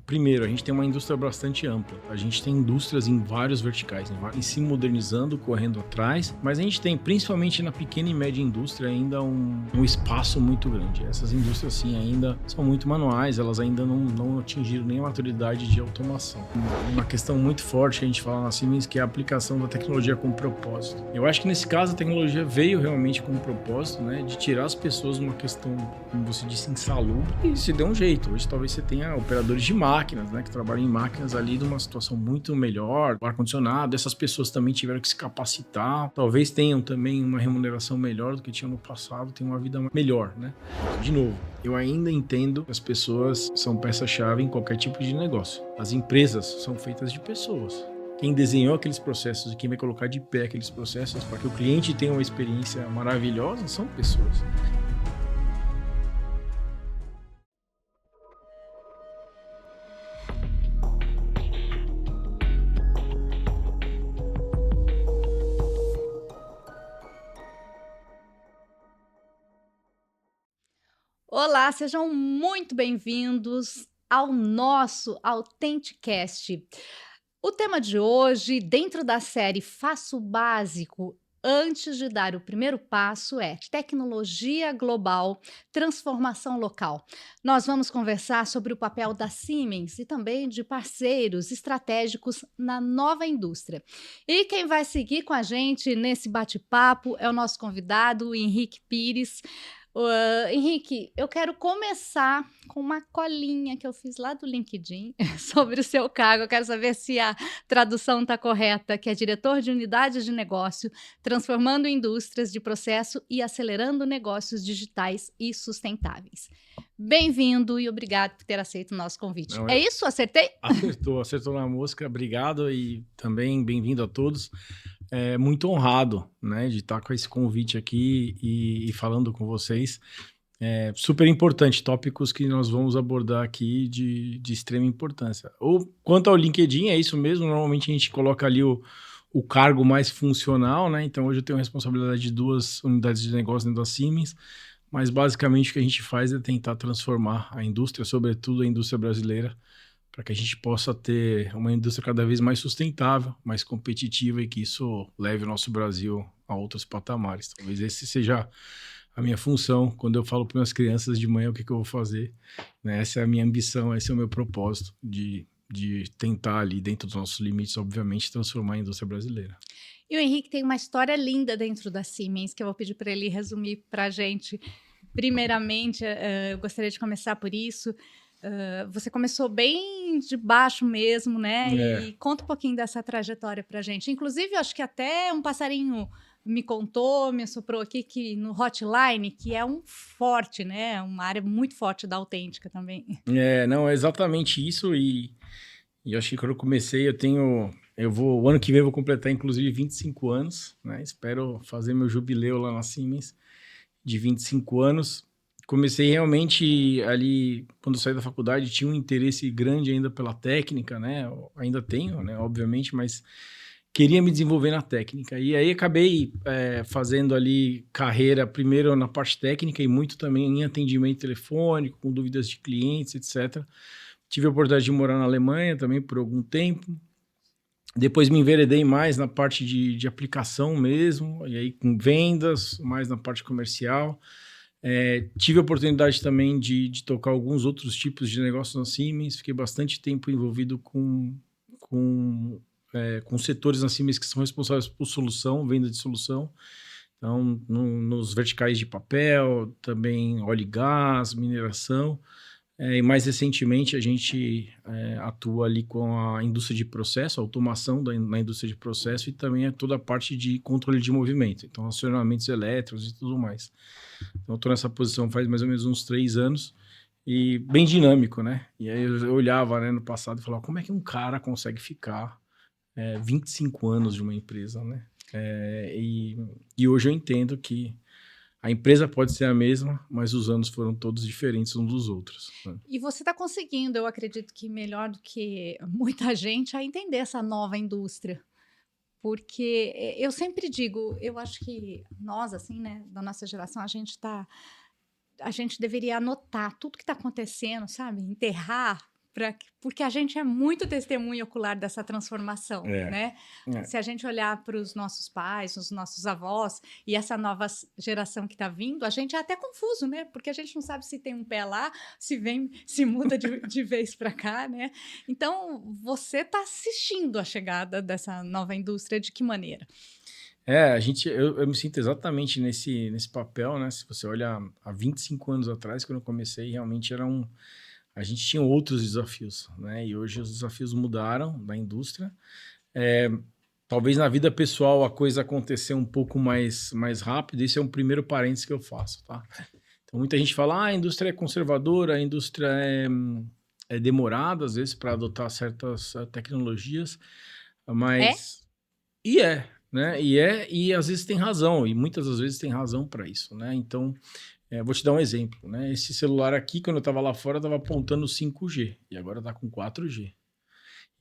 Primeiro, a gente tem uma indústria bastante ampla. A gente tem indústrias em vários verticais, em se modernizando, correndo atrás, mas a gente tem, principalmente na pequena e média indústria, ainda um espaço muito grande. Essas indústrias, sim, ainda são muito manuais, elas ainda não atingiram nem a maturidade de automação. Uma questão muito forte que a gente fala na Siemens, que é a aplicação da tecnologia com propósito. Eu acho que nesse caso a tecnologia veio realmente com um propósito, né, de tirar as pessoas de uma questão, como você disse, insalubre, e se deu um jeito. Hoje talvez você tenha operadores de máquinas, né, que trabalham em máquinas ali de uma situação muito melhor, ar-condicionado, essas pessoas também tiveram que se capacitar, talvez tenham também uma remuneração melhor do que tinham no passado, tenham uma vida melhor, né? De novo, eu ainda entendo que as pessoas são peça-chave em qualquer tipo de negócio. As empresas são feitas de pessoas. Quem desenhou aqueles processos e quem vai colocar de pé aqueles processos para que o cliente tenha uma experiência maravilhosa são pessoas. Olá, sejam muito bem-vindos ao nosso Authenticast. O tema de hoje, dentro da série Faça o Básico antes de dar o primeiro passo, é tecnologia global, transformação local. Nós vamos conversar sobre o papel da Siemens e também de parceiros estratégicos na nova indústria. E quem vai seguir com a gente nesse bate-papo é o nosso convidado, Henrique Pires. Henrique, eu quero começar com uma colinha que eu fiz lá do LinkedIn sobre o seu cargo. Eu quero saber se a tradução está correta, que é diretor de unidades de negócio, transformando indústrias de processo e acelerando negócios digitais e sustentáveis. Bem-vindo e obrigado por ter aceito o nosso convite. Não, É isso? Acertei? acertou na mosca, obrigado e também bem-vindo a todos. Muito honrado, né, de estar com esse convite aqui e falando com vocês. Super importante, tópicos que nós vamos abordar aqui de extrema importância. Quanto ao LinkedIn, é isso mesmo, normalmente a gente coloca ali o cargo mais funcional, né? Então hoje eu tenho a responsabilidade de 2 unidades de negócio dentro da Siemens, mas basicamente o que a gente faz é tentar transformar a indústria, sobretudo a indústria brasileira, para que a gente possa ter uma indústria cada vez mais sustentável, mais competitiva e que isso leve o nosso Brasil a outros patamares. Talvez esse seja a minha função quando eu falo para minhas crianças de manhã o que eu vou fazer, né? Essa é a minha ambição, esse é o meu propósito de tentar ali, dentro dos nossos limites, obviamente, transformar a indústria brasileira. E o Henrique tem uma história linda dentro da Siemens, que eu vou pedir para ele resumir para a gente. Primeiramente, eu gostaria de começar por isso. Você começou bem de baixo mesmo, né? É, E conta um pouquinho dessa trajetória para a gente. Inclusive, eu acho que até um passarinho me contou, me assoprou aqui que no Hotline, que é um forte, né? Uma área muito forte da Autêntica também. não, é exatamente isso e eu acho que quando eu comecei o ano que vem eu vou completar inclusive 25 anos, né? Espero fazer meu jubileu lá na Siemens de 25 anos. Comecei realmente ali, quando eu saí da faculdade, tinha um interesse grande ainda pela técnica, né? Eu ainda tenho, né? Obviamente, mas queria me desenvolver na técnica. E aí acabei fazendo ali carreira, primeiro na parte técnica e muito também em atendimento telefônico, com dúvidas de clientes, etc. Tive a oportunidade de morar na Alemanha também por algum tempo. Depois me enveredei mais na parte de aplicação mesmo, e aí com vendas, mais na parte comercial. Tive a oportunidade também de tocar alguns outros tipos de negócios na Siemens, fiquei bastante tempo envolvido com, com setores na Siemens que são responsáveis por solução, venda de solução. Então, nos verticais de papel, também óleo e gás, mineração. E mais recentemente a gente atua ali com a indústria de processo, a automação na indústria de processo e também toda a parte de controle de movimento, então acionamentos elétricos e tudo mais. Então eu estou nessa posição faz mais ou menos uns 3 anos e bem dinâmico, né? E aí eu olhava, né, no passado e falava, como é que um cara consegue ficar 25 anos de uma empresa, né? E hoje eu entendo que a empresa pode ser a mesma, mas os anos foram todos diferentes uns dos outros, né? E você está conseguindo, eu acredito que melhor do que muita gente, a entender essa nova indústria. Porque eu sempre digo, eu acho que nós, assim, né, da nossa geração, a gente deveria anotar tudo que está acontecendo, sabe? Enterrar porque a gente é muito testemunha ocular dessa transformação, né? Se a gente olhar para os nossos pais, os nossos avós e essa nova geração que está vindo, a gente é até confuso, né? Porque a gente não sabe se tem um pé lá, se muda de vez para cá, né? Então, você está assistindo a chegada dessa nova indústria de que maneira? Eu me sinto exatamente nesse papel, né? Se você olha há 25 anos atrás, quando eu comecei, realmente a gente tinha outros desafios, né? E hoje os desafios mudaram da indústria. Talvez na vida pessoal a coisa aconteceu um pouco mais rápido. Esse é um primeiro parênteses que eu faço, tá? Então muita gente fala, a indústria é conservadora, a indústria é demorada, às vezes, para adotar certas tecnologias, mas... né? E às vezes tem razão, e muitas das vezes tem razão para isso, né? Então, vou te dar um exemplo, né? Esse celular aqui, quando eu estava lá fora, estava apontando 5G, e agora está com 4G.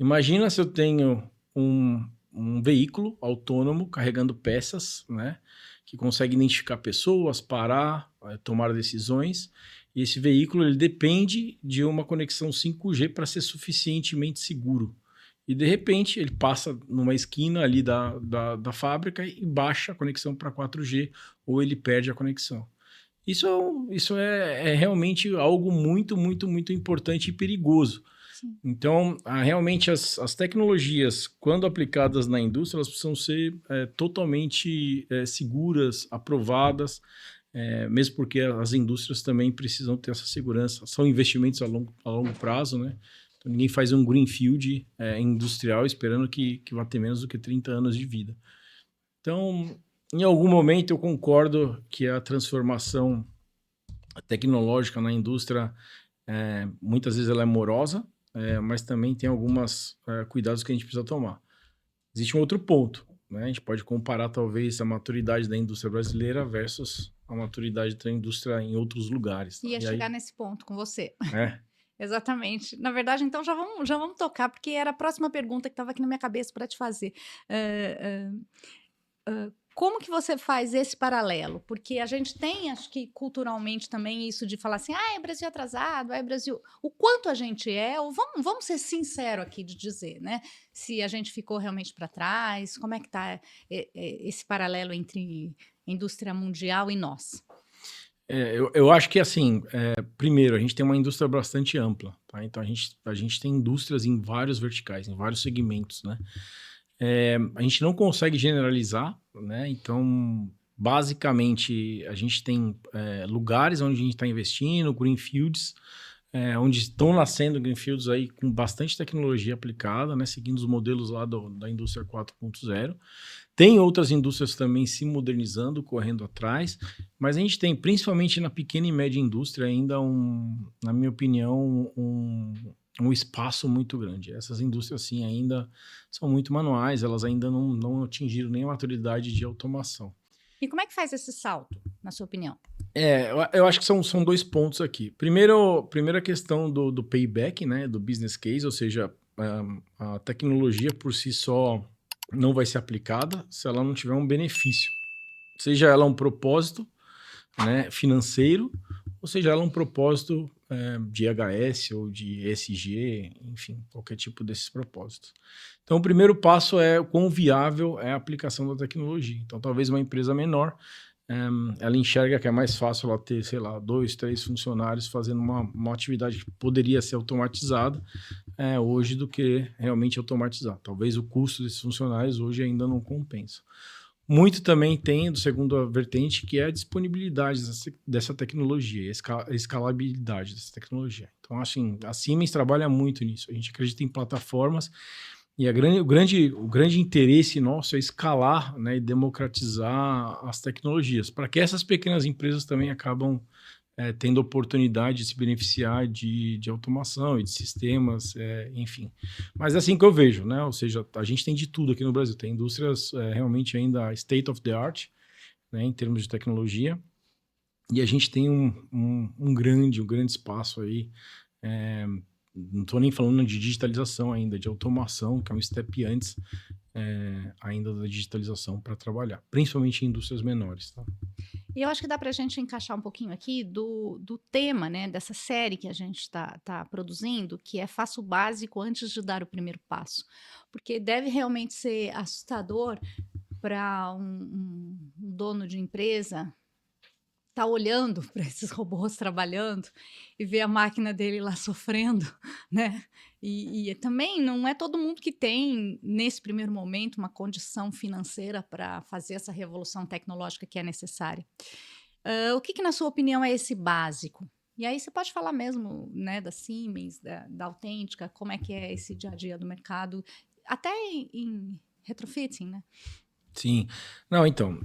Imagina se eu tenho um veículo autônomo carregando peças, né? Que consegue identificar pessoas, parar, tomar decisões, e esse veículo ele depende de uma conexão 5G para ser suficientemente seguro. E, de repente, ele passa numa esquina ali da fábrica e baixa a conexão para 4G, ou ele perde a conexão. Isso é realmente algo muito, muito, muito importante e perigoso. Sim. Então, realmente, as tecnologias, quando aplicadas na indústria, elas precisam ser totalmente seguras, aprovadas, mesmo porque as indústrias também precisam ter essa segurança. São investimentos a longo prazo, né? Ninguém faz um greenfield industrial esperando que vá ter menos do que 30 anos de vida. Então, em algum momento, eu concordo que a transformação tecnológica na indústria, muitas vezes ela é morosa, mas também tem alguns cuidados que a gente precisa tomar. Existe um outro ponto, né? A gente pode comparar, talvez, a maturidade da indústria brasileira versus a maturidade da indústria em outros lugares. Tá? Ia chegar nesse ponto com você. Exatamente. Na verdade, então, já vamos tocar, porque era a próxima pergunta que estava aqui na minha cabeça para te fazer. Como que você faz esse paralelo? Porque a gente tem, acho que culturalmente também, isso de falar assim, é Brasil atrasado, é Brasil... O quanto a gente ou vamos ser sinceros aqui de dizer, né? Se a gente ficou realmente para trás, como é que está esse paralelo entre indústria mundial e nós? Eu acho que, assim, primeiro, a gente tem uma indústria bastante ampla, tá? Então, a gente tem indústrias em vários verticais, em vários segmentos, né? A gente não consegue generalizar, né? Então, basicamente, a gente tem lugares onde a gente está investindo, greenfields, onde estão nascendo greenfields aí com bastante tecnologia aplicada, né? Seguindo os modelos lá da indústria 4.0. Tem outras indústrias também se modernizando, correndo atrás, mas a gente tem, principalmente na pequena e média indústria, ainda na minha opinião, um espaço muito grande. Essas indústrias, sim, ainda são muito manuais, elas ainda não atingiram nem a maturidade de automação. E como é que faz esse salto, na sua opinião? Eu acho que são dois pontos aqui. Primeira questão do payback, né, do business case, ou seja, a tecnologia por si só não vai ser aplicada se ela não tiver um benefício. Seja ela um propósito, né, financeiro, ou seja ela um propósito de IHS ou de ESG, enfim, qualquer tipo desses propósitos. Então, o primeiro passo é o quão viável é a aplicação da tecnologia. Então, talvez uma empresa menor, ela enxerga que é mais fácil ela ter, sei lá, 2, 3 funcionários fazendo uma atividade que poderia ser automatizada hoje do que realmente automatizar. Talvez o custo desses funcionários hoje ainda não compensa. Muito também tem, do segundo a vertente, que é a disponibilidade dessa tecnologia, a escalabilidade dessa tecnologia. Então, assim, a Siemens trabalha muito nisso. A gente acredita em plataformas e o grande interesse nosso é escalar, né, e democratizar as tecnologias, para que essas pequenas empresas também acabam tendo oportunidade de se beneficiar de automação e de sistemas, enfim. Mas é assim que eu vejo, né? Ou seja, a gente tem de tudo aqui no Brasil. Tem indústrias realmente ainda state of the art, né, em termos de tecnologia, e a gente tem um grande espaço aí. Não estou nem falando de digitalização ainda, de automação, que é um step antes ainda da digitalização para trabalhar, principalmente em indústrias menores. Tá? E eu acho que dá para a gente encaixar um pouquinho aqui do tema, né, dessa série que a gente está produzindo, que é faça o básico antes de dar o primeiro passo. Porque deve realmente ser assustador para um dono de empresa tá olhando para esses robôs trabalhando e ver a máquina dele lá sofrendo, né? E também não é todo mundo que tem, nesse primeiro momento, uma condição financeira para fazer essa revolução tecnológica que é necessária. O que, na sua opinião, é esse básico? E aí você pode falar mesmo, né, da Siemens, da Autêntica, como é que é esse dia a dia do mercado, até em retrofitting, né? Sim. Não, então,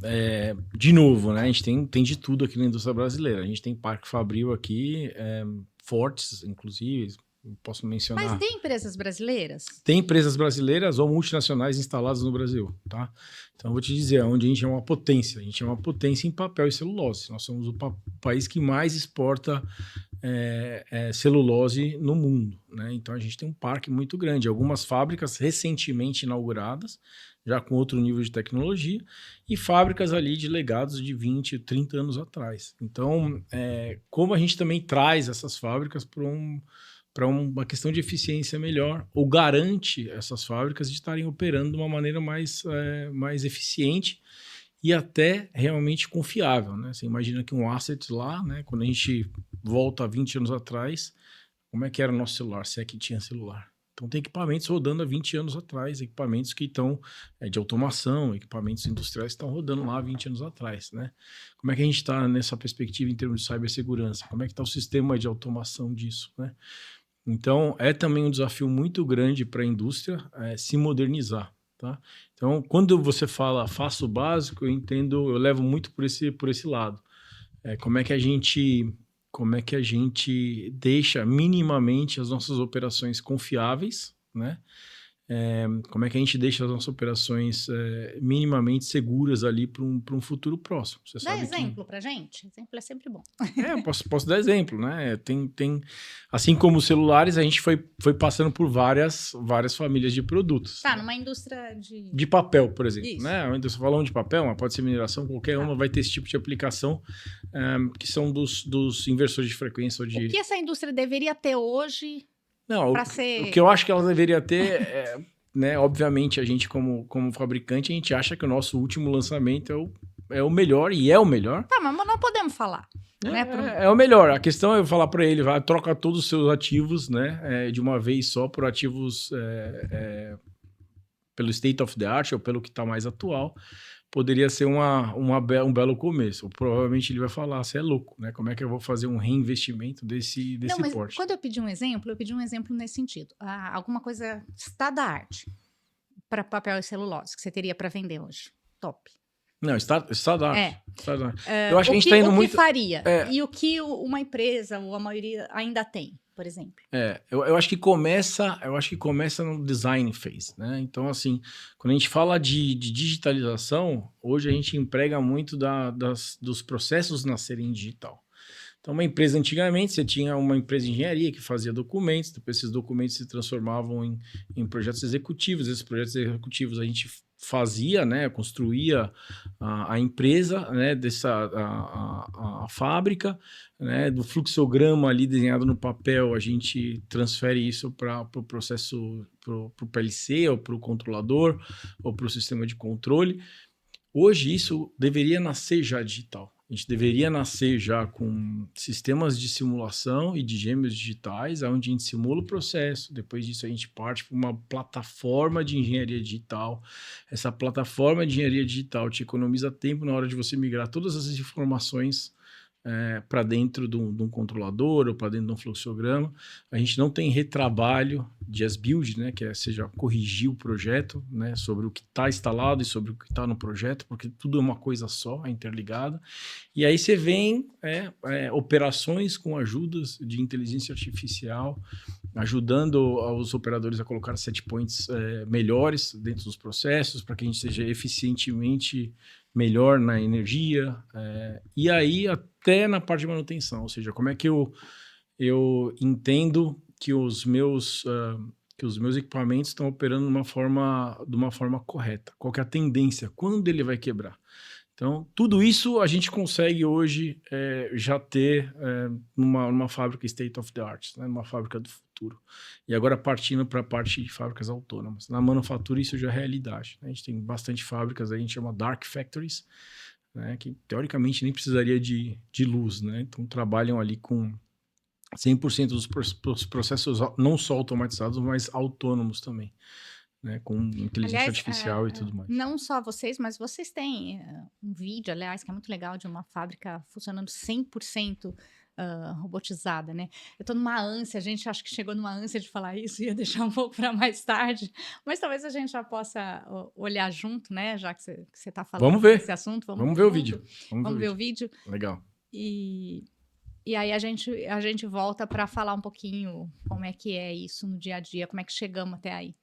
de novo, né? A gente tem de tudo aqui na indústria brasileira. A gente tem parque fabril aqui, fortes, inclusive, posso Mas mencionar. tem empresas brasileiras? Tem empresas brasileiras ou multinacionais instaladas no Brasil, tá? Então, eu vou te dizer, onde a gente é uma potência. A gente é uma potência em papel e celulose. Nós somos o país que mais exporta celulose no mundo, né? Então, a gente tem um parque muito grande. Algumas fábricas recentemente inauguradas, já com outro nível de tecnologia, e fábricas ali de legados de 20, 30 anos atrás. Então, como a gente também traz essas fábricas para uma questão de eficiência melhor, ou garante essas fábricas de estarem operando de uma maneira mais eficiente e até realmente confiável, né? Você imagina que um asset lá, né, quando a gente volta a 20 anos atrás, como é que era o nosso celular, se é que tinha celular? Então tem equipamentos rodando há 20 anos atrás, equipamentos que estão de automação, equipamentos industriais que estão rodando lá há 20 anos atrás, né? Como é que a gente está nessa perspectiva em termos de cibersegurança? Como é que está o sistema de automação disso, né? Então, é também um desafio muito grande para a indústria se modernizar, tá? Então, quando você fala faça o básico, eu levo muito por esse lado. Como é que a gente deixa minimamente as nossas operações confiáveis, né? Como é que a gente deixa as nossas operações minimamente seguras ali para um futuro próximo. Você Dá sabe que exemplo pra gente? Exemplo é sempre bom. eu posso dar exemplo, né? Assim como os celulares, a gente foi passando por várias famílias de produtos. Tá, Né? numa indústria de... De papel, por exemplo, Isso, né? A indústria falando de papel, mas pode ser mineração, qualquer tá. uma vai ter esse tipo de aplicação, que são dos inversores de frequência ou O que essa indústria deveria ter hoje Não, para o que eu ser... acho que ela deveria ter né? Obviamente, a gente como fabricante, a gente acha que o nosso último lançamento é o melhor, e é o melhor. Tá, mas não podemos falar, né? É o melhor. A questão é eu falar para ele, vai, troca todos os seus ativos, né, de uma vez só por ativos pelo state of the art ou pelo que está mais atual. Poderia ser um belo começo. Ou provavelmente ele vai falar, você é louco, né? Como é que eu vou fazer um reinvestimento desse Não, mas porte? quando eu pedi um exemplo nesse sentido. Alguma coisa está da arte para papel e celulose que você teria para vender hoje. Top. Não, está da arte. É. Está da arte. Eu acho que a gente O está indo que muito... faria? E o que uma empresa, ou a maioria, ainda tem, por exemplo? Eu acho que começa no design phase, né? Então, assim, quando a gente fala de digitalização, hoje a gente emprega muito dos processos nascerem digital. Então, uma empresa, antigamente, você tinha uma empresa de engenharia que fazia documentos, depois esses documentos se transformavam em projetos executivos. Esses projetos executivos a gente fazia, né, construía a empresa, né, a fábrica, né, do fluxograma ali desenhado no papel, a gente transfere isso para o processo, para o PLC, ou para o controlador, ou para o sistema de controle. Hoje isso deveria nascer já digital. A gente deveria nascer já com sistemas de simulação e de gêmeos digitais, onde a gente simula o processo. Depois disso, a gente parte para uma plataforma de engenharia digital. Essa plataforma de engenharia digital te economiza tempo na hora de você migrar todas essas informações para dentro de um controlador ou para dentro de um fluxograma. A gente não tem retrabalho de as-build, né, que seja corrigir o projeto, né, sobre o que está instalado e sobre o que está no projeto, porque tudo é uma coisa só, é interligado. E aí você vem operações com ajudas de inteligência artificial, ajudando os operadores a colocar set points melhores dentro dos processos, para que a gente seja eficientemente melhor na energia, e aí até na parte de manutenção, ou seja, como é que eu entendo que os meus equipamentos estão operando de uma forma correta, qual que é a tendência, quando ele vai quebrar. Então, tudo isso a gente consegue hoje já ter numa fábrica state of the art, né? Numa fábrica do futuro. E agora partindo para a parte de fábricas autônomas. Na manufatura isso já é realidade, né? A gente tem bastante fábricas, a gente chama dark factories, né? Que teoricamente nem precisaria de luz, né? Então trabalham ali com 100% dos processos não só automatizados, mas autônomos também, né? Com inteligência Aliás, artificial e tudo mais. não só vocês, mas vocês têm um vídeo, aliás, que é muito legal, de uma fábrica funcionando 100% robotizada, né? Eu tô numa ânsia, a gente acho que chegou numa ânsia de falar isso, ia deixar um pouco para mais tarde, mas talvez a gente já possa olhar junto, né? Já que você tá falando Vamos ver. desse assunto. Vamos ver o vídeo. Vamos ver o vídeo. Legal. E aí a gente volta para falar um pouquinho como é que é isso no dia a dia, como é que chegamos até aí.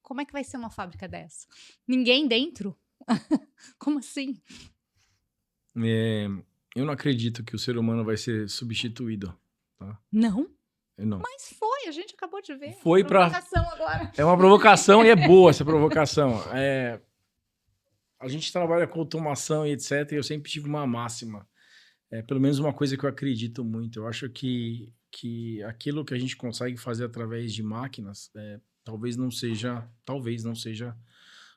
Como é que vai ser uma fábrica dessa? Ninguém dentro? Como assim? Eu não acredito que o ser humano vai ser substituído, tá? Não? Não. Mas foi, a gente acabou de ver. Foi pra... Provocação agora. É uma provocação e é boa essa provocação. A gente trabalha com automação e etc. E eu sempre tive uma máxima. Pelo menos uma coisa que eu acredito muito. Eu acho que aquilo que a gente consegue fazer através de máquinas talvez não seja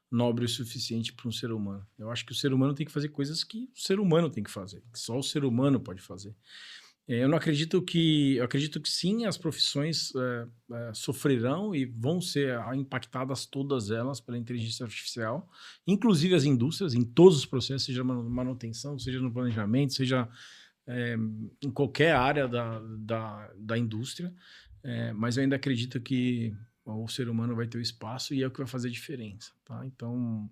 nobre o suficiente para um ser humano. Eu acho que o ser humano tem que fazer coisas que o ser humano tem que fazer, que só o ser humano pode fazer. Eu acredito que sim, as profissões sofrerão e vão ser impactadas todas elas pela inteligência artificial, inclusive as indústrias, em todos os processos, seja manutenção, seja no planejamento, seja em qualquer área da indústria, mas eu ainda acredito que o ser humano vai ter o espaço e é o que vai fazer diferença, tá? Então...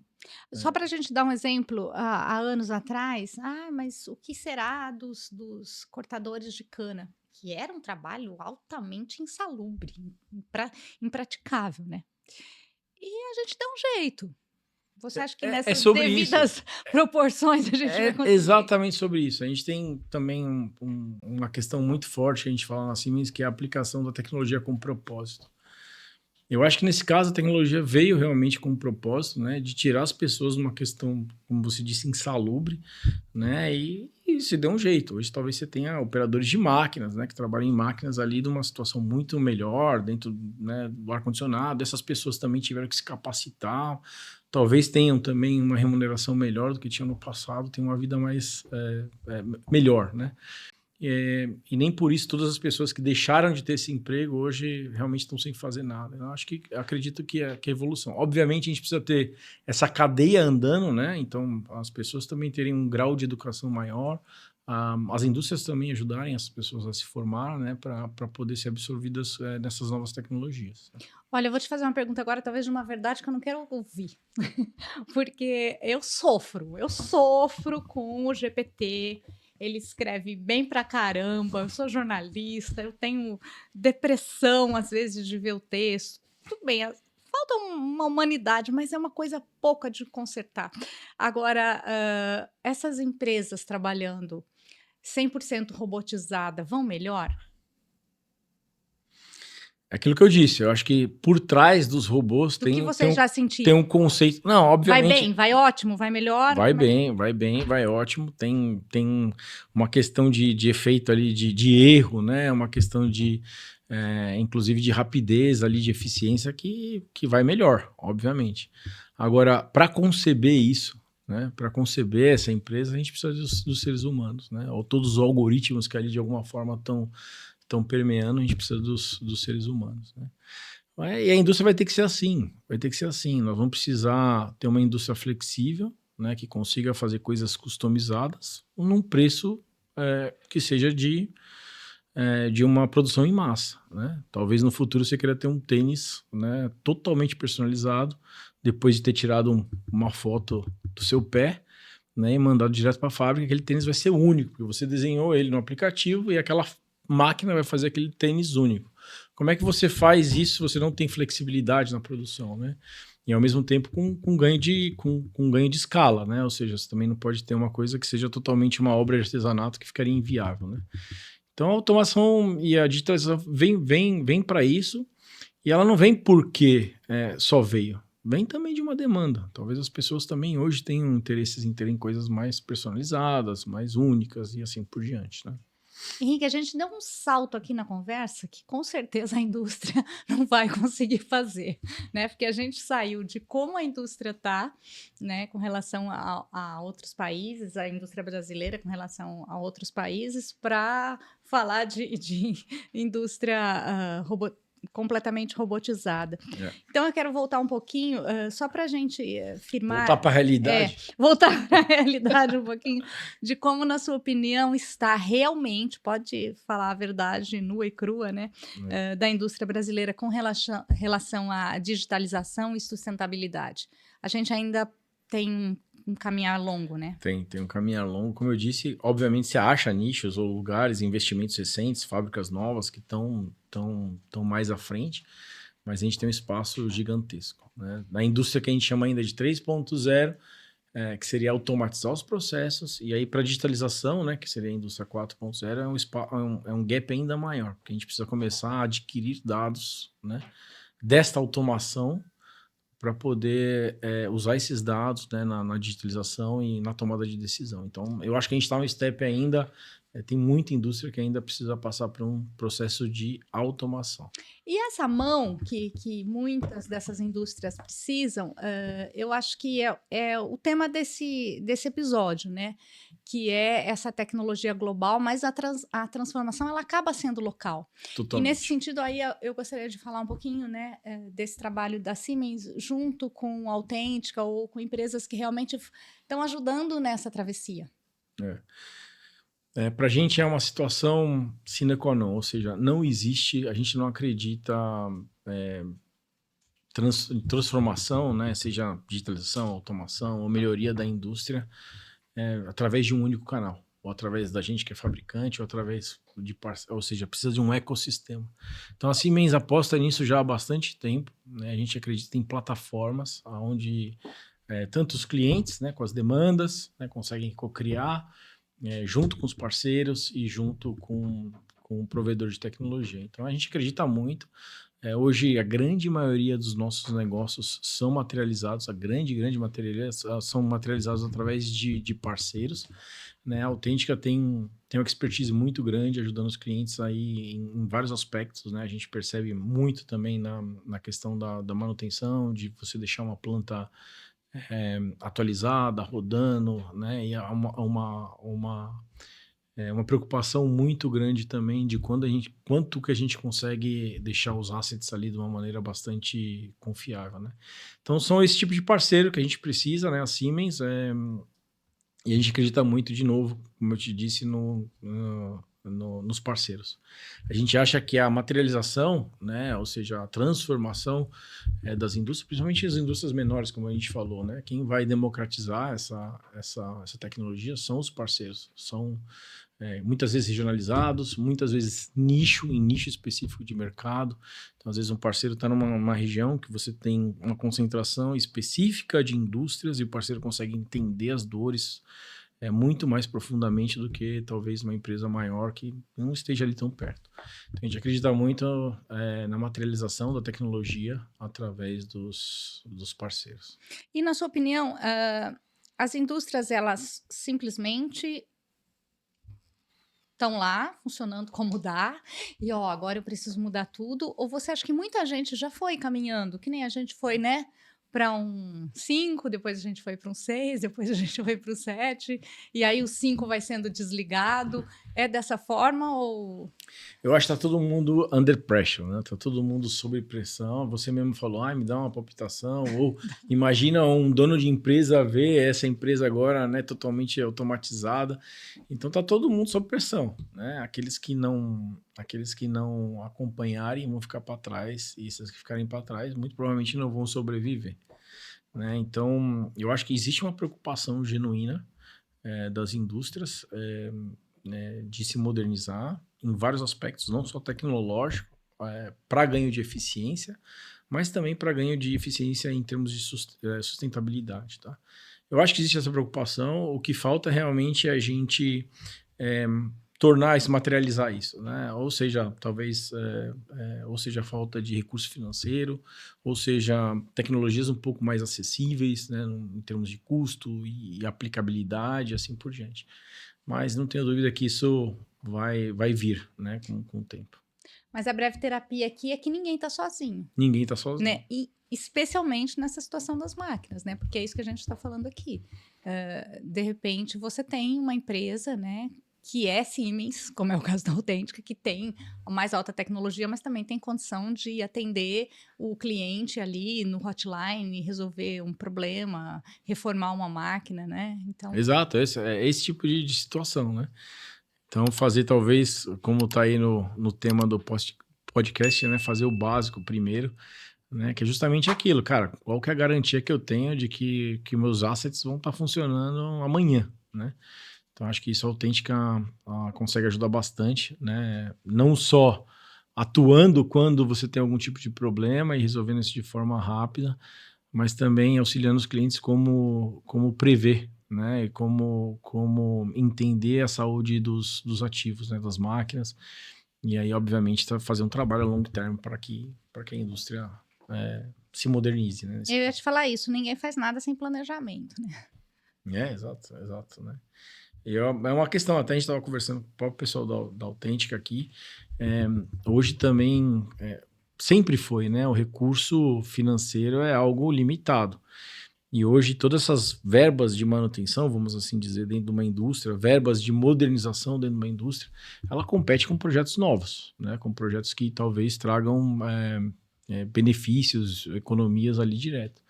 Só para a gente dar um exemplo, há anos atrás, mas o que será dos cortadores de cana? Que era um trabalho altamente insalubre, impraticável, né? E a gente dá um jeito. Você acha que nessas devidas proporções a gente vai conseguir? Exatamente sobre isso. A gente tem também uma questão muito forte que a gente fala na Siemens, que é a aplicação da tecnologia com propósito. Eu acho que nesse caso a tecnologia veio realmente com um propósito, né, de tirar as pessoas de uma questão, como você disse, insalubre, né, e se deu um jeito. Hoje talvez você tenha operadores de máquinas, né, que trabalham em máquinas ali de uma situação muito melhor, dentro, né, do ar-condicionado. Essas pessoas também tiveram que se capacitar, talvez tenham também uma remuneração melhor do que tinham no passado, tenham uma vida mais melhor, né. E nem por isso todas as pessoas que deixaram de ter esse emprego hoje realmente estão sem fazer nada. Eu acredito que é evolução. Obviamente a gente precisa ter essa cadeia andando, né? Então as pessoas também terem um grau de educação maior, as indústrias também ajudarem as pessoas a se formar, né? Para poder ser absorvidas nessas novas tecnologias. Olha, eu vou te fazer uma pergunta agora, talvez de uma verdade que eu não quero ouvir, porque eu sofro com o GPT. Ele escreve bem pra caramba. Eu sou jornalista, eu tenho depressão às vezes de ver o texto. Tudo bem, falta uma humanidade, mas é uma coisa pouca de consertar. Agora, essas empresas trabalhando 100% robotizada vão melhor? É aquilo que eu disse, eu acho que por trás dos robôs Do que tem vocês já tem sentiram? um conceito. Não, Vai obviamente. bem, vai ótimo, vai melhor? Vai Como é que bem, vai bem, vai ótimo. Tem uma questão de efeito ali de erro, né? Uma questão inclusive de rapidez ali, de eficiência que vai melhor, obviamente. Agora, para conceber isso, né? Para conceber essa empresa, a gente precisa dos seres humanos, né? Ou todos os algoritmos que ali de alguma forma estão permeando, a gente precisa dos seres humanos, né? E a indústria vai ter que ser assim, vai ter que ser assim. Nós vamos precisar ter uma indústria flexível, né, que consiga fazer coisas customizadas num preço que seja de uma produção em massa, né? Talvez no futuro você queira ter um tênis, né, totalmente personalizado, depois de ter tirado uma foto do seu pé, né, e mandado direto para a fábrica. Aquele tênis vai ser único, porque você desenhou ele no aplicativo e aquela máquina vai fazer aquele tênis único. Como é que você faz isso se você não tem flexibilidade na produção, né? E ao mesmo tempo com ganho de escala, né? Ou seja, você também não pode ter uma coisa que seja totalmente uma obra de artesanato que ficaria inviável, né? Então a automação e a digitalização vem para isso, e ela não vem porque só veio. Vem também de uma demanda. Talvez as pessoas também hoje tenham interesses em terem coisas mais personalizadas, mais únicas e assim por diante, né? Henrique, a gente deu um salto aqui na conversa que com certeza a indústria não vai conseguir fazer, né? Porque a gente saiu de como a indústria está, né, com relação a outros países, a indústria brasileira com relação a outros países, para falar de indústria completamente robotizada. É. Então eu quero voltar um pouquinho, só para a gente firmar. Voltar para a realidade. Voltar para a realidade um pouquinho, de como, na sua opinião, está realmente, pode falar a verdade nua e crua, né, da indústria brasileira com relação à digitalização e sustentabilidade. A gente ainda tem um caminhar longo, né? Tem um caminhar longo. Como eu disse, obviamente você acha nichos ou lugares, investimentos recentes, fábricas novas que estão mais à frente, mas a gente tem um espaço gigantesco, né? Na indústria que a gente chama ainda de 3.0, que seria automatizar os processos, e aí para digitalização, né, que seria a indústria 4.0, é um gap ainda maior, porque a gente precisa começar a adquirir dados, né, desta automação para poder usar esses dados, né, na digitalização e na tomada de decisão. Então, eu acho que a gente está um step ainda, tem muita indústria que ainda precisa passar por um processo de automação. E essa mão que muitas dessas indústrias precisam, eu acho que é o tema desse episódio, né? Que é essa tecnologia global, mas a transformação ela acaba sendo local. E nesse Totalmente. sentido aí eu gostaria de falar um pouquinho, né, desse trabalho da Siemens junto com a Autêntica ou com empresas que realmente estão ajudando nessa travessia. Para a gente é uma situação sine qua non, ou seja, não existe, a gente não acredita transformação, né, seja digitalização, automação ou melhoria da indústria através de um único canal, ou através da gente que é fabricante, ou através ou seja, precisa de um ecossistema. Então a Siemens aposta nisso já há bastante tempo, né? A gente acredita em plataformas onde tanto os clientes, né, com as demandas, né, conseguem co-criar junto com os parceiros e junto com o provedor de tecnologia. Então a gente acredita muito. Hoje, a grande maioria dos nossos negócios são materializados, a grande maioria são materializados através de parceiros, né? A Autêntica tem uma expertise muito grande ajudando os clientes aí em vários aspectos, né? A gente percebe muito também na questão da manutenção, de você deixar uma planta atualizada, rodando, né? E há uma preocupação muito grande também de quanto que a gente consegue deixar os assets ali de uma maneira bastante confiável, né? Então são esse tipo de parceiro que a gente precisa, né? A Siemens, e a gente acredita muito, de novo, como eu te disse, nos parceiros. A gente acha que a materialização, né? Ou seja, a transformação das indústrias, principalmente as indústrias menores, como a gente falou, né? Quem vai democratizar essa tecnologia são os parceiros. São muitas vezes regionalizados, muitas vezes em nicho específico de mercado. Então, às vezes, um parceiro está numa região que você tem uma concentração específica de indústrias e o parceiro consegue entender as dores muito mais profundamente do que talvez uma empresa maior que não esteja ali tão perto. Então, a gente acredita muito na materialização da tecnologia através dos parceiros. E na sua opinião, as indústrias, elas simplesmente estão lá, funcionando como dá, e agora eu preciso mudar tudo? Ou você acha que muita gente já foi caminhando, que nem a gente foi, né, para um 5, depois a gente foi para um 6, depois a gente foi para o 7, e aí o 5 vai sendo desligado? É dessa forma ou... Eu acho que tá todo mundo under pressure, né? Tá todo mundo sob pressão. Você mesmo falou, me dá uma palpitação. Ou imagina um dono de empresa ver essa empresa agora, né, totalmente automatizada. Então tá todo mundo sob pressão, né? Aqueles que não acompanharem vão ficar para trás, e esses que ficarem para trás muito provavelmente não vão sobreviver, né? Então, eu acho que existe uma preocupação genuína das indústrias né, de se modernizar em vários aspectos, não só tecnológico, para ganho de eficiência, mas também para ganho de eficiência em termos de sustentabilidade, tá? Eu acho que existe essa preocupação, o que falta realmente é a gente materializar isso, né? Ou seja, talvez, ou seja, falta de recurso financeiro, ou seja, tecnologias um pouco mais acessíveis, né, em termos de custo e aplicabilidade, assim por diante. Mas não tenho dúvida que isso vai vir, né, com o tempo. Mas a breve terapia aqui é que ninguém está sozinho. Ninguém está sozinho. Né? E especialmente nessa situação das máquinas, né? Porque é isso que a gente está falando aqui. De repente, você tem uma empresa, né, que é Siemens, como é o caso da Autêntica, que tem a mais alta tecnologia, mas também tem condição de atender o cliente ali no hotline, resolver um problema, reformar uma máquina, né? Então... Exato, esse tipo de situação, né? Então, fazer talvez, como está aí no tema do podcast, né? Fazer o básico primeiro, né? Que é justamente aquilo, cara. Qual que é a garantia que eu tenho de que meus assets vão estar funcionando amanhã, né? Então, acho que isso a Autêntica consegue ajudar bastante, né? Não só atuando quando você tem algum tipo de problema e resolvendo isso de forma rápida, mas também auxiliando os clientes como prever, né? E como entender a saúde dos ativos, né? Das máquinas. E aí, obviamente, fazer um trabalho a longo termo para que a indústria se modernize, né? Eu ia te falar isso, ninguém faz nada sem planejamento, né? Exato, né? E é uma questão, até a gente estava conversando com o próprio pessoal da Autêntica aqui, hoje também, sempre foi, né? O recurso financeiro é algo limitado. E hoje todas essas verbas de manutenção, vamos assim dizer, dentro de uma indústria, verbas de modernização dentro de uma indústria, ela compete com projetos novos, né? Com projetos que talvez tragam benefícios, economias ali direto.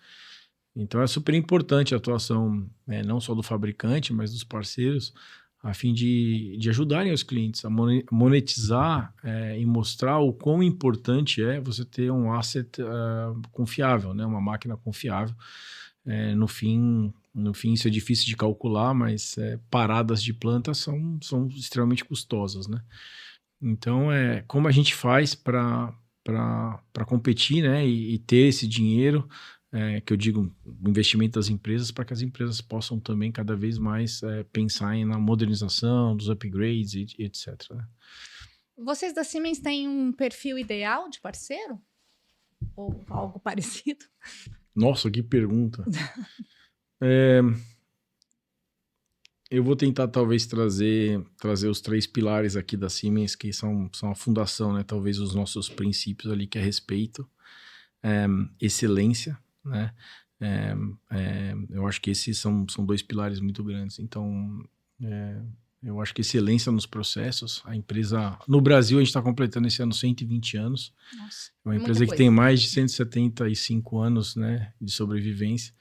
Então é super importante a atuação não só do fabricante, mas dos parceiros, a fim de ajudarem os clientes a monetizar e mostrar o quão importante é você ter um asset confiável, né? Uma máquina confiável. No fim, isso é difícil de calcular, mas paradas de planta são extremamente custosas, né? Então, como a gente faz para competir, né? E ter esse dinheiro, que eu digo, o investimento das empresas, para que as empresas possam também cada vez mais pensar na modernização, dos upgrades e etc. Né? Vocês da Siemens têm um perfil ideal de parceiro? ou algo parecido? Nossa, que pergunta. Eu vou tentar talvez trazer os 3 pilares aqui da Siemens, que são a fundação, né? Talvez os nossos princípios ali, que é respeito, excelência, né? Eu acho que esses são 2 pilares muito grandes. Então, eu acho que excelência nos processos. A empresa, no Brasil, a gente está completando esse ano 120 anos. Nossa, É uma muita empresa que coisa. tem mais de 175 anos, né, de sobrevivência.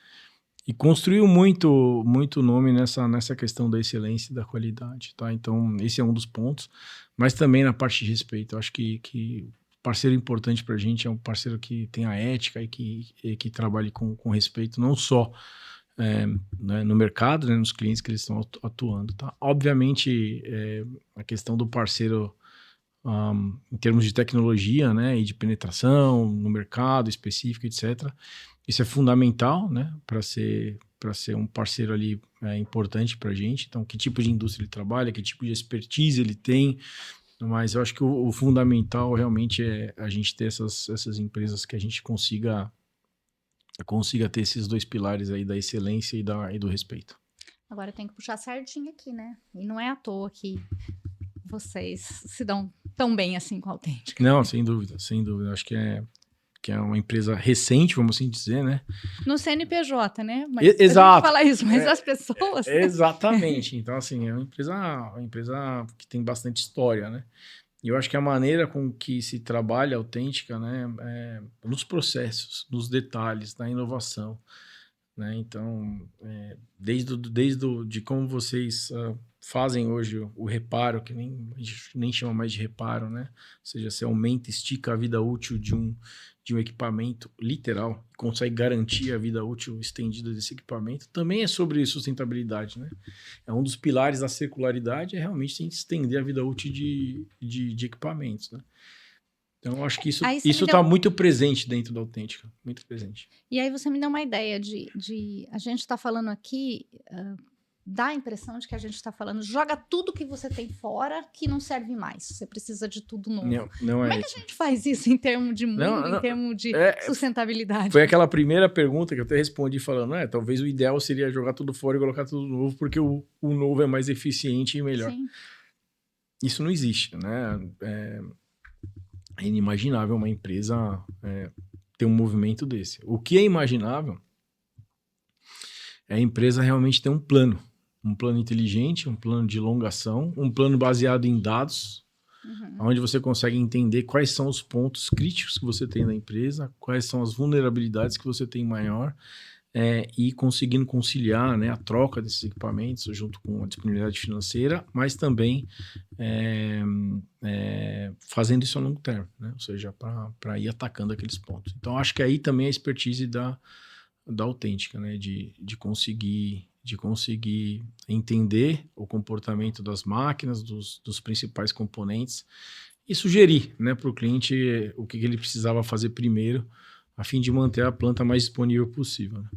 E construiu muito nome nessa questão da excelência e da qualidade, tá? Então, esse é um dos pontos. Mas também na parte de respeito. Eu acho que parceiro importante para a gente é um parceiro que tenha ética e que trabalhe com respeito, não só né, no mercado, né, nos clientes que eles estão atuando, tá? Obviamente, a questão do parceiro em termos de tecnologia, né, e de penetração no mercado específico, etc., isso é fundamental, né, para ser um parceiro ali importante para a gente. Então, que tipo de indústria ele trabalha, que tipo de expertise ele tem, mas eu acho que o fundamental realmente é a gente ter essas empresas que a gente consiga ter esses 2 pilares aí da excelência e do respeito. Agora eu tenho que puxar a sardinha aqui, né? E não é à toa que vocês se dão tão bem assim com a Autêntica. Não, sem dúvida, sem dúvida. Acho que é uma empresa recente, vamos assim dizer, né? No CNPJ, né? Mas a Exato. gente fala isso, mas as pessoas... Exatamente. Então, assim, é uma empresa que tem bastante história, né? E eu acho que a maneira com que se trabalha a Autêntica, né, nos processos, nos detalhes, na inovação, né? Então, de como vocês fazem hoje o reparo, que a gente nem chama mais de reparo, né? Ou seja, você aumenta, estica a vida útil de um equipamento literal, consegue garantir a vida útil estendida desse equipamento, também é sobre sustentabilidade, né? É um dos pilares da circularidade, é realmente a gente estender a vida útil de equipamentos, né? Então, eu acho que isso está muito presente dentro da Autêntica, muito presente. E aí você me deu uma ideia a gente está falando aqui, dá a impressão de que a gente está falando, joga tudo que você tem fora que não serve mais, você precisa de tudo novo. Não Como é que a gente faz isso em termos de mundo, em termos de sustentabilidade? Foi aquela primeira pergunta que eu até respondi falando, talvez o ideal seria jogar tudo fora e colocar tudo novo, porque o novo é mais eficiente e melhor. Sim. Isso não existe, né? É inimaginável uma empresa ter um movimento desse. O que é imaginável é a empresa realmente ter um plano inteligente, um plano de longação, um plano baseado em dados, onde você consegue entender quais são os pontos críticos que você tem na empresa, quais são as vulnerabilidades que você tem maior, e conseguindo conciliar, né, a troca desses equipamentos junto com a disponibilidade financeira, mas também fazendo isso a longo termo, né? Ou seja, para ir atacando aqueles pontos. Então, acho que aí também a expertise da Autêntica, né? De conseguir entender o comportamento das máquinas, dos principais componentes e sugerir, né, para o cliente o que ele precisava fazer primeiro a fim de manter a planta mais disponível possível, né?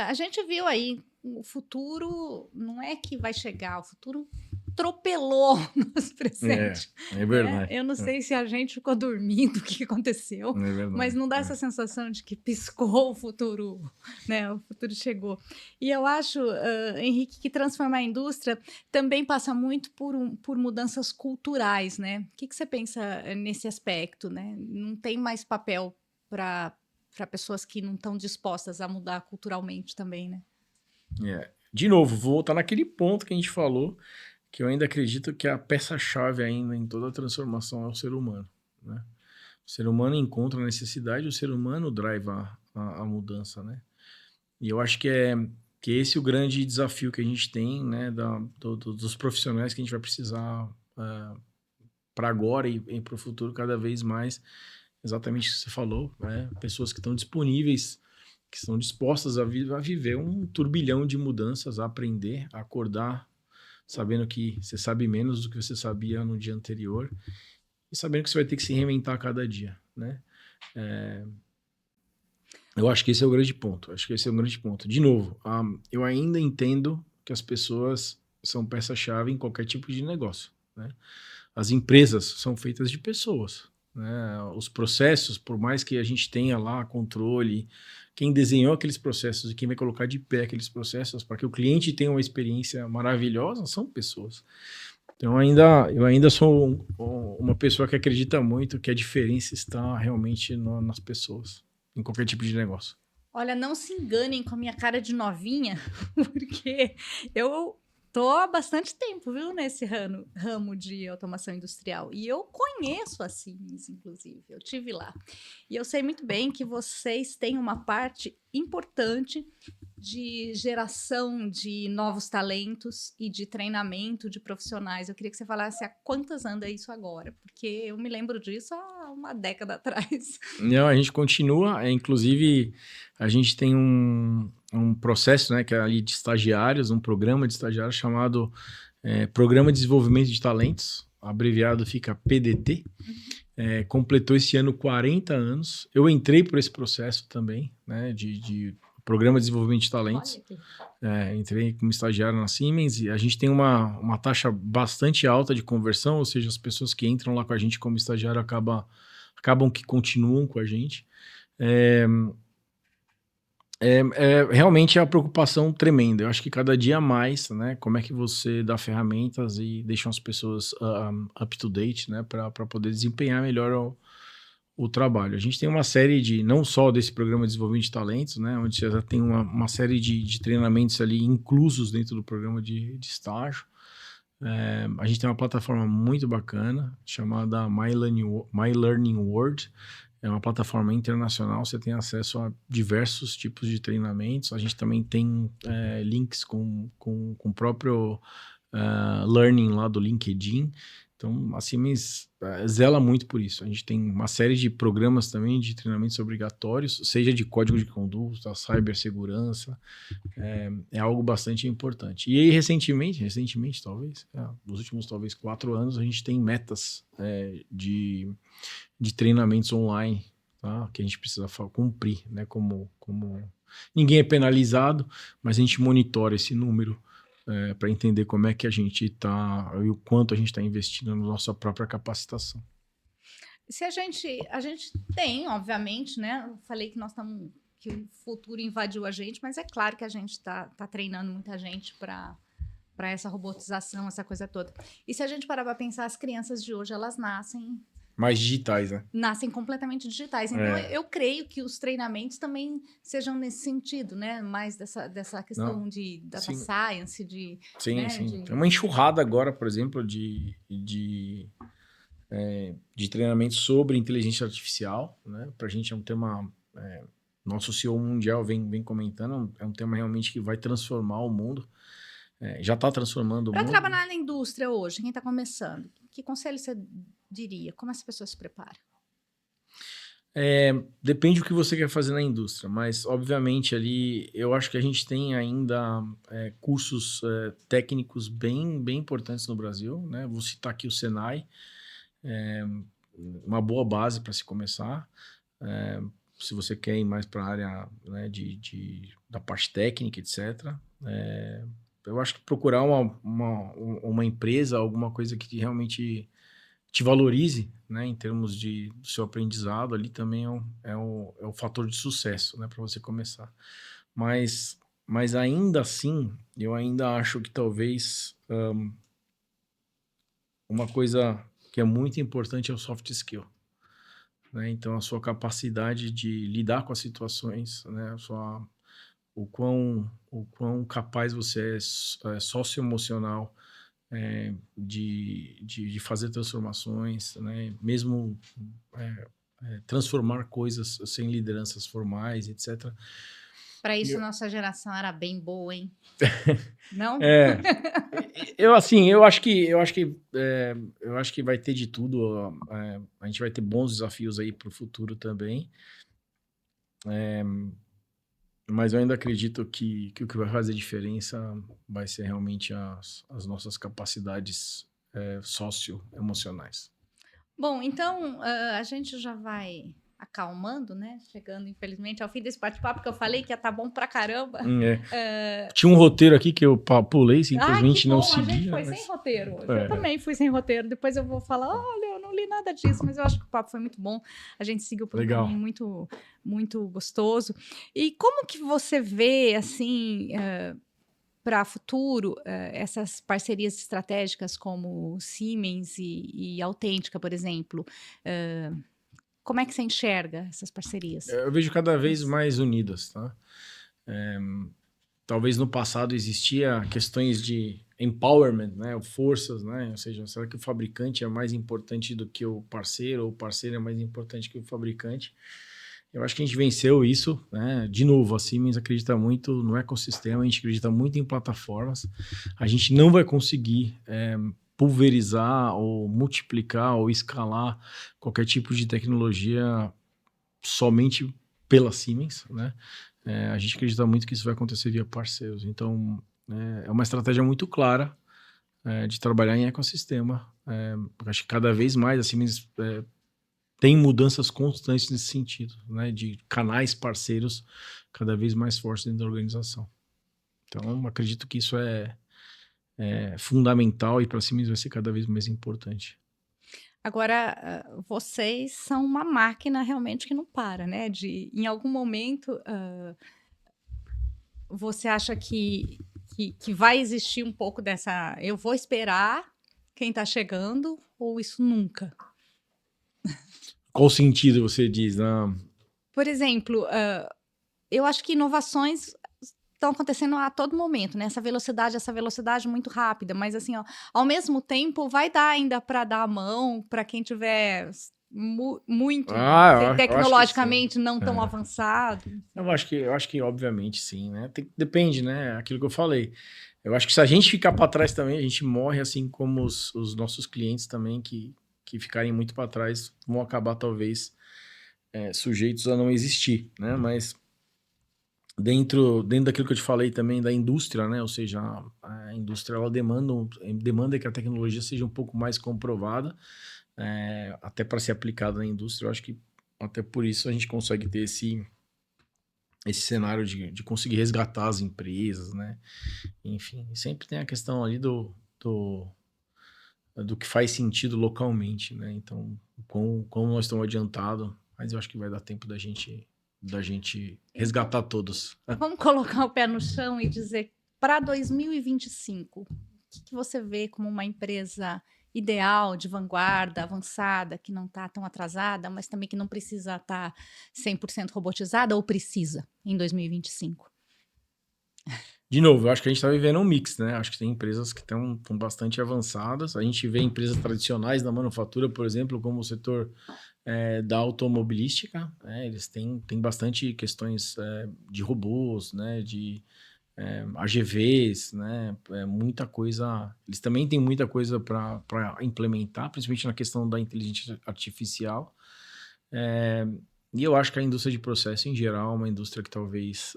A gente viu aí, o futuro não é que vai chegar, o futuro atropelou nosso presente. É verdade. Eu não sei se a gente ficou dormindo, o que aconteceu, mas não dá essa sensação de que piscou o futuro, né? O futuro chegou. E eu acho, Henrique, que transformar a indústria também passa muito por mudanças culturais, né? O que você pensa nesse aspecto, né? Não tem mais papel para pessoas que não estão dispostas a mudar culturalmente também, né? De novo, vou voltar naquele ponto que a gente falou, que eu ainda acredito que a peça-chave ainda em toda a transformação é o ser humano, né? O ser humano encontra a necessidade, o ser humano drive a mudança, né? E eu acho que esse é o grande desafio que a gente tem, né, dos profissionais que a gente vai precisar para agora e para o futuro cada vez mais. Exatamente o que você falou, né? Pessoas que estão disponíveis, que estão dispostas a viver um turbilhão de mudanças, a aprender, a acordar, sabendo que você sabe menos do que você sabia no dia anterior e sabendo que você vai ter que se reinventar a cada dia, né? Eu acho que esse é o grande ponto. De novo, eu ainda entendo que as pessoas são peça-chave em qualquer tipo de negócio, né? As empresas são feitas de pessoas, né? Os processos, por mais que a gente tenha lá controle, quem desenhou aqueles processos e quem vai colocar de pé aqueles processos para que o cliente tenha uma experiência maravilhosa são pessoas. Então, eu ainda sou uma pessoa que acredita muito que a diferença está realmente nas pessoas, em qualquer tipo de negócio. Olha, não se enganem com a minha cara de novinha, porque eu tô há bastante tempo, viu, nesse ramo de automação industrial. E eu conheço a Siemens, inclusive. Eu tive lá. E eu sei muito bem que vocês têm uma parte importante de geração de novos talentos e de treinamento de profissionais. Eu queria que você falasse há quantas anda isso agora, porque eu me lembro disso há uma década atrás. Não, a gente continua, inclusive a gente tem um processo, né, que é ali de estagiários, um programa de estagiários chamado Programa de Desenvolvimento de Talentos, abreviado fica PDT. Completou esse ano 40 anos. Eu entrei por esse processo também, né, de Programa de Desenvolvimento de Talentos. Entrei como estagiário na Siemens e a gente tem uma taxa bastante alta de conversão, ou seja, as pessoas que entram lá com a gente como estagiário acabam que continuam com a gente. Realmente é uma preocupação tremenda. Eu acho que cada dia mais, né, como é que você dá ferramentas e deixa as pessoas up to date, né, para poder desempenhar melhor o trabalho. A gente tem uma série não só desse programa de desenvolvimento de talentos, né, onde você já tem uma série de treinamentos ali inclusos dentro do programa de estágio. A gente tem uma plataforma muito bacana chamada My Learning World. É uma plataforma internacional, você tem acesso a diversos tipos de treinamentos. A gente também tem links com o próprio Learning lá do LinkedIn. Então, a Siemens zela muito por isso. A gente tem uma série de programas também de treinamentos obrigatórios, seja de código de conduta, cibersegurança. É algo bastante importante. E aí, recentemente talvez, nos últimos talvez 4 anos, a gente tem metas de treinamentos online, tá? Que a gente precisa cumprir, né? Como ninguém é penalizado, mas a gente monitora esse número para entender como é que a gente está e o quanto a gente está investindo na nossa própria capacitação. Se a gente tem, obviamente, né? Eu falei que que o futuro invadiu a gente, mas é claro que a gente está treinando muita gente para essa robotização, essa coisa toda. E se a gente parar para pensar, as crianças de hoje, elas nascem mais digitais, né? Nascem completamente digitais. Então, eu creio que os treinamentos também sejam nesse sentido, né? Mais dessa questão de data science, Sim. Tem uma enxurrada agora, por exemplo, de treinamento sobre inteligência artificial, né? Para a gente é um tema... nosso CEO mundial vem comentando, é um tema realmente que vai transformar o mundo. Já está transformando o mundo. Para trabalhar na indústria hoje, quem está começando, que conselho você diria? Como essa pessoa se prepara? Depende do que você quer fazer na indústria, mas obviamente ali eu acho que a gente tem ainda cursos técnicos bem importantes no Brasil, né? Vou citar aqui o Senai, uma boa base para se começar. Se você quer ir mais para a área, né, da parte técnica, etc. Eu acho que procurar uma empresa, alguma coisa que realmente te valorize, né, em termos do seu aprendizado, ali também é o fator de sucesso, né, para você começar. Mas ainda assim, eu ainda acho que talvez uma coisa que é muito importante é o soft skill. Né? Então, a sua capacidade de lidar com as situações, né, o quão capaz você é socioemocional, de fazer transformações, né? Mesmo transformar coisas sem lideranças formais, etc. Para isso, nossa geração era bem boa, hein? Não? Eu acho que vai ter de tudo. A gente vai ter bons desafios aí para o futuro também. Mas eu ainda acredito que o que vai fazer diferença vai ser realmente as nossas capacidades socioemocionais. Bom, então a gente já vai acalmando, né? Chegando, infelizmente, ao fim desse bate-papo, que eu falei que ia estar bom pra caramba. Tinha um roteiro aqui que eu pulei, simplesmente não segui. A gente foi sem roteiro. Eu também fui sem roteiro. Depois eu vou falar, olha, eu não li nada disso, mas eu acho que o papo foi muito bom. A gente seguiu por um Legal. caminho muito, muito gostoso. E como que você vê, assim, para futuro, essas parcerias estratégicas como Siemens e Autêntica, por exemplo? Como é que você enxerga essas parcerias? Eu vejo cada vez mais unidas, tá? Talvez no passado existia questões de empowerment, né? Forças, né? Ou seja, será que o fabricante é mais importante do que o parceiro, ou o parceiro é mais importante que o fabricante? Eu acho que a gente venceu isso, né? De novo, a Siemens acredita muito no ecossistema, a gente acredita muito em plataformas. A gente não vai conseguir pulverizar ou multiplicar ou escalar qualquer tipo de tecnologia somente pela Siemens, né? A gente acredita muito que isso vai acontecer via parceiros. Então, é uma estratégia muito clara de trabalhar em ecossistema. Acho que cada vez mais a Siemens tem mudanças constantes nesse sentido, né? De canais parceiros cada vez mais fortes dentro da organização. Então, acredito que isso é fundamental e para a Siemens vai ser cada vez mais importante. Agora, vocês são uma máquina realmente que não para, né? Em algum momento, você acha que vai existir um pouco dessa. Eu vou esperar quem está chegando, ou isso nunca? Qual sentido você diz? Por exemplo, eu acho que inovações estão acontecendo a todo momento, né? Essa velocidade muito rápida, mas assim, ó, ao mesmo tempo, vai dar ainda para dar a mão para quem tiver muito Eu acho que sim. tecnologicamente não tão avançado. Eu acho que obviamente sim, né? Depende, né? Aquilo que eu falei. Eu acho que se a gente ficar para trás também, a gente morre, assim como os nossos clientes também que ficarem muito para trás vão acabar talvez sujeitos a não existir, né? Mas dentro daquilo que eu te falei também da indústria, né? Ou seja, a indústria ela demanda que a tecnologia seja um pouco mais comprovada, até para ser aplicada na indústria. Eu acho que até por isso a gente consegue ter esse cenário de conseguir resgatar as empresas, né? Enfim, sempre tem a questão ali do que faz sentido localmente, né? Então, como nós estamos adiantados, mas eu acho que vai dar tempo da gente resgatar todos. Vamos colocar o pé no chão e dizer, para 2025, o que você vê como uma empresa ideal, de vanguarda, avançada, que não está tão atrasada, mas também que não precisa estar 100% robotizada, ou precisa em 2025? De novo, eu acho que a gente está vivendo um mix, né? Acho que tem empresas que estão bastante avançadas. A gente vê empresas tradicionais da manufatura, por exemplo, como o setor da automobilística, né? Eles têm bastante questões de robôs, né? De AGVs, né? Muita coisa. Eles também têm muita coisa para implementar, principalmente na questão da inteligência artificial. E eu acho que a indústria de processo, em geral, é uma indústria que talvez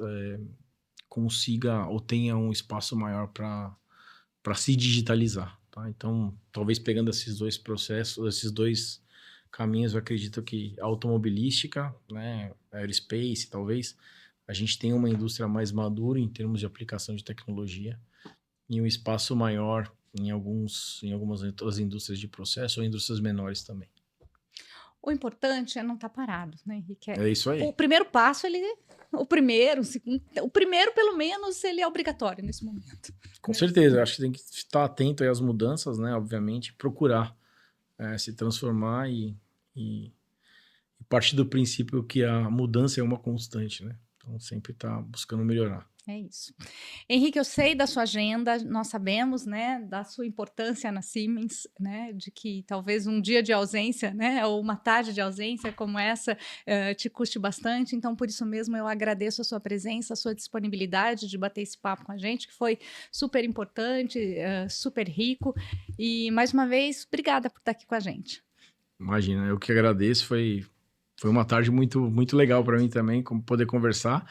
consiga ou tenha um espaço maior para se digitalizar. Tá? Então, talvez pegando esses dois processos, esses dois caminhos, eu acredito que a automobilística, né, aerospace, talvez, a gente tenha uma indústria mais madura em termos de aplicação de tecnologia e um espaço maior em algumas outras indústrias de processo ou indústrias menores também. O importante é não estar parado, né, Henrique? É isso aí. O primeiro passo, o primeiro, o primeiro, pelo menos, ele é obrigatório nesse momento. Com certeza, eu acho que tem que estar atento aí às mudanças, né? Obviamente, procurar se transformar e partir do princípio que a mudança é uma constante, né? Então, sempre estar buscando melhorar. É isso. Henrique, eu sei da sua agenda, nós sabemos, né, da sua importância na Siemens, né, de que talvez um dia de ausência, né, ou uma tarde de ausência como essa, te custe bastante. Então, por isso mesmo, eu agradeço a sua presença, a sua disponibilidade de bater esse papo com a gente, que foi super importante, super rico. E, mais uma vez, obrigada por estar aqui com a gente. Imagina, eu que agradeço. Foi uma tarde muito, muito legal para mim também, poder conversar.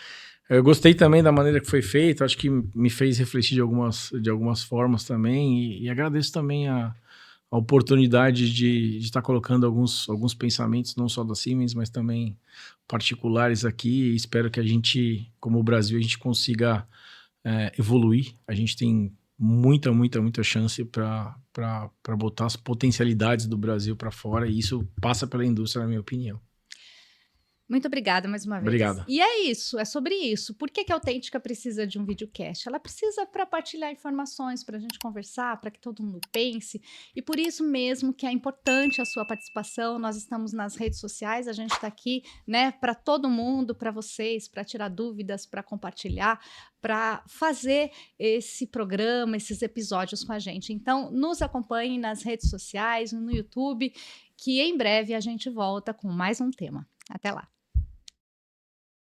Eu gostei também da maneira que foi feito, acho que me fez refletir de algumas formas também, e agradeço também a oportunidade de estar colocando alguns pensamentos, não só da Siemens, mas também particulares aqui, e espero que a gente, como o Brasil, a gente consiga evoluir. A gente tem muita, muita, muita chance para botar as potencialidades do Brasil para fora, e isso passa pela indústria, na minha opinião. Muito obrigada mais uma vez. Obrigado. E é isso, é sobre isso. Por que a Autêntica precisa de um videocast? Ela precisa para partilhar informações, para a gente conversar, para que todo mundo pense. E por isso mesmo que é importante a sua participação. Nós estamos nas redes sociais, a gente está aqui, né, para todo mundo, para vocês, para tirar dúvidas, para compartilhar, para fazer esse programa, esses episódios com a gente. Então, nos acompanhem nas redes sociais, no YouTube, que em breve a gente volta com mais um tema. Até lá!